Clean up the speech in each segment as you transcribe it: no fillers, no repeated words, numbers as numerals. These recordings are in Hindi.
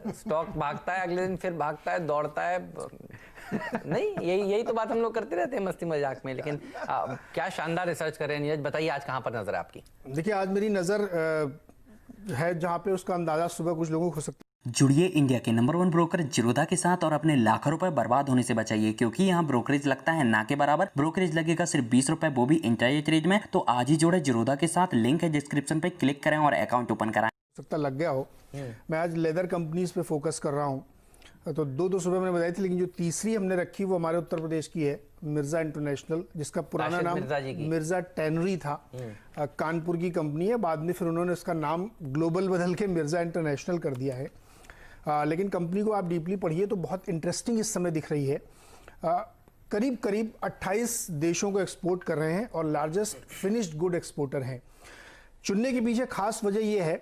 स्टॉक भागता है, अगले दिन फिर भागता है, दौड़ता है। नहीं, यही तो बात हम लोग करते रहते हैं मस्ती मजाक में। लेकिन क्या शानदार रिसर्च कर रहे हैं नीरज, बताइए आज कहाँ पर नजर है आपकी? देखिए, आज मेरी नज़र है जहाँ पे उसका अंदाजा सुबह कुछ लोगों को हो सकता है। जुड़िए इंडिया के नंबर 1 ब्रोकर जिरोधा के साथ और अपने लाखों रुपए बर्बाद होने से बचाइए, क्योंकि यहाँ ब्रोकरेज लगता है ना के बराबर। ब्रोकरेज लगेगा सिर्फ 20 रुपए, वो भी इंट्राडे ट्रेड में। तो आज ही जुड़े जिरोधा के साथ, लिंक है डिस्क्रिप्शन पे, क्लिक करें और अकाउंट ओपन कराएं। सकता लग गया हो। मैं आज लेदर कंपनीज पे फोकस कर रहा हूँ। तो दो सुबह मैंने बताई थी, लेकिन जो तीसरी हमने रखी वो हमारे उत्तर प्रदेश की है, मिर्जा इंटरनेशनल, जिसका पुराना नाम मिर्जा टैनरी था। कानपुर की कंपनी है, बाद में फिर उन्होंने इसका नाम ग्लोबल बदल के मिर्जा इंटरनेशनल कर दिया है। लेकिन कंपनी को आप डीपली पढ़िए तो बहुत इंटरेस्टिंग इस समय दिख रही है। करीब करीब 28 देशों को एक्सपोर्ट कर रहे हैं और लार्जेस्ट फिनिश्ड गुड एक्सपोर्टर हैं। चुनने के पीछे खास वजह यह है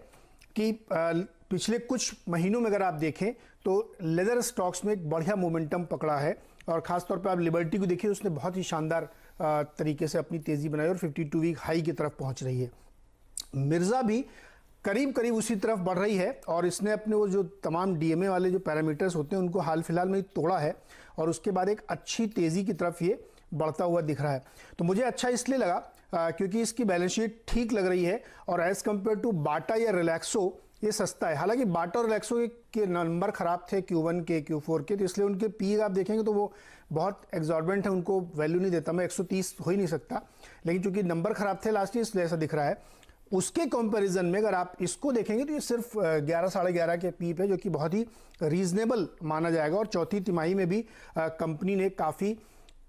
कि पिछले कुछ महीनों में अगर आप देखें तो लेदर स्टॉक्स में एक बढ़िया मोमेंटम पकड़ा है, और खासतौर पर आप लिबर्टी को देखिए, उसने बहुत ही शानदार तरीके से अपनी तेजी बनाई और 52 वीक हाई की तरफ पहुंच रही है। मिर्जा भी करीब करीब उसी तरफ बढ़ रही है, और इसने अपने वो जो तमाम डीएमए वाले जो पैरामीटर्स होते हैं उनको हाल फिलहाल में ही तोड़ा है, और उसके बाद एक अच्छी तेजी की तरफ ये बढ़ता हुआ दिख रहा है। तो मुझे अच्छा इसलिए लगा क्योंकि इसकी बैलेंस शीट ठीक लग रही है, और एज कंपेयर टू बाटा या रिलैक्सो ये सस्ता है। हालांकि बाटा और रिलैक्सो के नंबर खराब थे Q1 के, Q4 के, तो इसलिए उनके पी आप देखेंगे तो वो बहुत एग्जॉर्बेंट है, उनको वैल्यू नहीं देता मैं, 130 हो ही नहीं सकता। लेकिन चूंकि नंबर खराब थे लास्ट ईयर, इसलिए ऐसा दिख रहा है। उसके कंपैरिजन में अगर आप इसको देखेंगे तो ये सिर्फ 11 साढ़े 11 के पीप है, जो कि बहुत ही रीजनेबल माना जाएगा। और चौथी तिमाही में भी कंपनी ने काफ़ी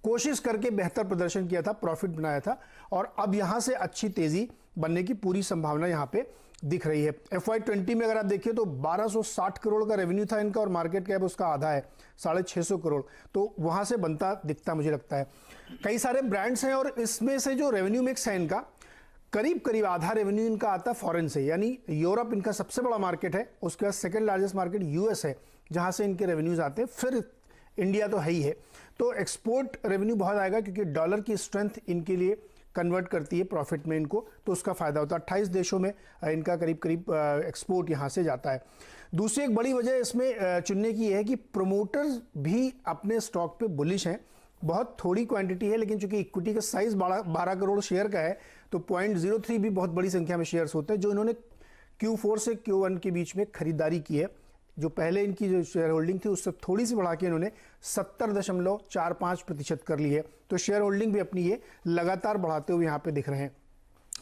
कोशिश करके बेहतर प्रदर्शन किया था, प्रॉफिट बनाया था, और अब यहाँ से अच्छी तेज़ी बनने की पूरी संभावना यहाँ पे दिख रही है। FY20 में अगर आप देखिए तो 1260 करोड़ का रेवेन्यू था इनका, और मार्केट कैप उसका आधा है, 650 करोड़। तो वहाँ से बनता दिखता मुझे लगता है। कई सारे ब्रांड्स हैं, और इसमें से जो रेवेन्यू मिक्स है इनका, करीब करीब आधा रेवेन्यू इनका आता है फॉरेन से, यानी यूरोप इनका सबसे बड़ा मार्केट है, उसके बाद सेकंड लार्जेस्ट मार्केट US है जहाँ से इनके रेवेन्यूज आते हैं, फिर इंडिया तो है ही है। तो एक्सपोर्ट रेवेन्यू बहुत आएगा, क्योंकि डॉलर की स्ट्रेंथ इनके लिए कन्वर्ट करती है प्रॉफिट में इनको, तो उसका फायदा होता है। 28 देशों में इनका करीब करीब एक्सपोर्ट यहाँ से जाता है। दूसरी एक बड़ी वजह इसमें चुनने की है कि प्रोमोटर्स भी अपने स्टॉक पे बुलिश हैं। बहुत थोड़ी क्वांटिटी है, लेकिन चूंकि इक्विटी का साइज 12 करोड़ शेयर का है, तो 0.03 भी बहुत बड़ी संख्या में शेयर्स होते हैं, जो इन्होंने Q4 से Q1 के बीच में खरीदारी की है। जो पहले इनकी जो शेयर होल्डिंग थी उससे थोड़ी सी बढ़ा के इन्होंने 70.45% कर ली है। तो शेयर होल्डिंग भी अपनी ये लगातार बढ़ाते हुए यहाँ पे दिख रहे हैं।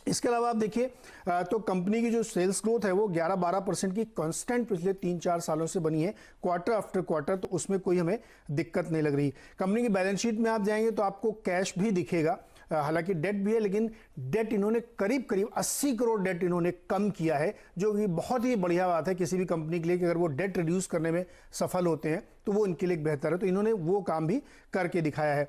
इसके अलावा आप देखिए तो कंपनी की जो सेल्स ग्रोथ है वो 11-12% की कांस्टेंट पिछले 3-4 सालों से बनी है, क्वार्टर आफ्टर क्वार्टर, तो उसमें कोई हमें दिक्कत नहीं लग रही। कंपनी की बैलेंस शीट में आप जाएंगे तो आपको कैश भी दिखेगा, हालांकि डेट भी है, लेकिन डेट इन्होंने करीब करीब 80 करोड़ डेट इन्होंने कम किया है, जो कि बहुत ही बढ़िया बात है किसी भी कंपनी के लिए कि अगर वो डेट रिड्यूस करने में सफल होते हैं तो वो इनके लिए बेहतर है। तो इन्होंने वो काम भी करके दिखाया है।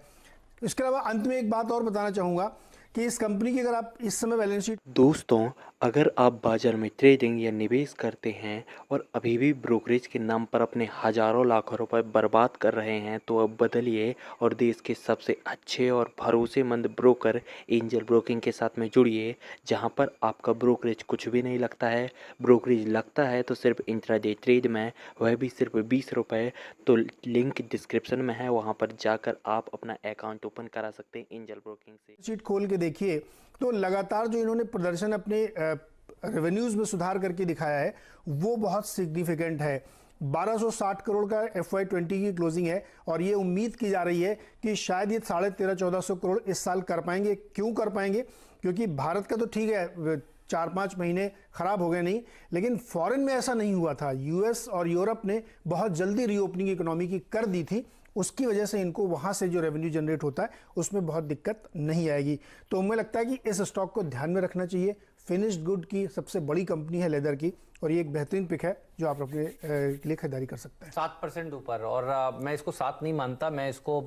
इसके अलावा अंत में एक बात और बताना चाहूँगा कि इस कंपनी की अगर आप इस समय बैलेंस शीट, दोस्तों अगर आप बाजार में ट्रेडिंग या निवेश करते हैं और अभी भी ब्रोकरेज के नाम पर अपने हजारों लाखों रुपए बर्बाद कर रहे हैं, तो अब बदलिए और देश के सबसे अच्छे और भरोसेमंद ब्रोकर एंजल ब्रोकिंग के साथ में जुड़िए, जहां पर आपका ब्रोकरेज कुछ भी नहीं लगता है। ब्रोकरेज लगता है तो सिर्फ इंट्राडे ट्रेड में, वह भी सिर्फ 20 रुपये। तो लिंक डिस्क्रिप्शन में है, वहाँ पर जाकर आप अपना अकाउंट ओपन करा सकते हैं एंजल ब्रोकिंग से। शीट खोल के देखिए तो लगातार जो इन्होंने प्रदर्शन अपने रेवेन्यूज में सुधार करके दिखाया है वो बहुत सिग्निफिकेंट है। 1260 करोड़ का FY20 की क्लोजिंग है, और ये उम्मीद की जा रही है कि शायद ये 1350-1400 करोड़ इस साल कर पाएंगे। क्यों कर पाएंगे? क्योंकि भारत का तो ठीक है 4-5 महीने खराब हो गए नहीं, लेकिन फॉरेन में ऐसा नहीं हुआ था। US और यूरोप ने बहुत जल्दी रीओपनिंग इकोनॉमी की कर दी थी, उसकी वजह से इनको वहाँ से जो रेवेन्यू जनरेट होता है उसमें बहुत दिक्कत नहीं आएगी। तो मुझे लगता है कि इस स्टॉक को ध्यान में रखना चाहिए। फिनिश्ड गुड की सबसे बड़ी कंपनी है लेदर की, और ये एक बेहतरीन पिक है जो आप अपने लिए खरीदारी कर सकते हैं। 7% ऊपर, और मैं इसको 7 नहीं मानता, मैं इसको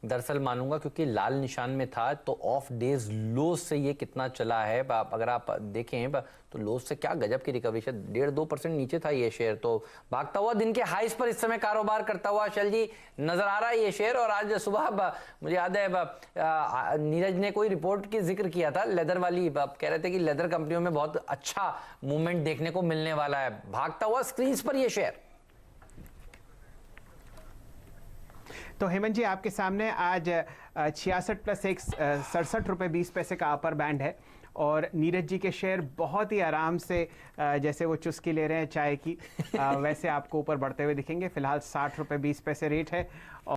दरअसल मानूंगा क्योंकि लाल निशान में था। तो ऑफ डेज लोज से ये कितना चला है, अगर आप देखें तो लोज से क्या गजब की रिकवरी है, 1.5-2% नीचे था ये शेयर, तो भागता हुआ दिन के हाइस पर इस समय कारोबार करता हुआ शैल जी नजर आ रहा है ये शेयर। और आज सुबह मुझे याद है नीरज ने कोई रिपोर्ट की जिक्र किया था लेदर वाली, कह रहे थे कि लेदर कंपनियों में बहुत अच्छा मूवमेंट देखने को मिलने वाला है, भागता हुआ स्क्रीन पर ये शेयर। तो हेमंत जी आपके सामने आज 66 प्लस 1 67 रुपये 20 पैसे का अपर बैंड है और नीरज जी के शेयर बहुत ही आराम से जैसे वो चुस्की ले रहे हैं चाय की वैसे आपको ऊपर बढ़ते हुए दिखेंगे। फिलहाल 60 रुपये 20 पैसे रेट है।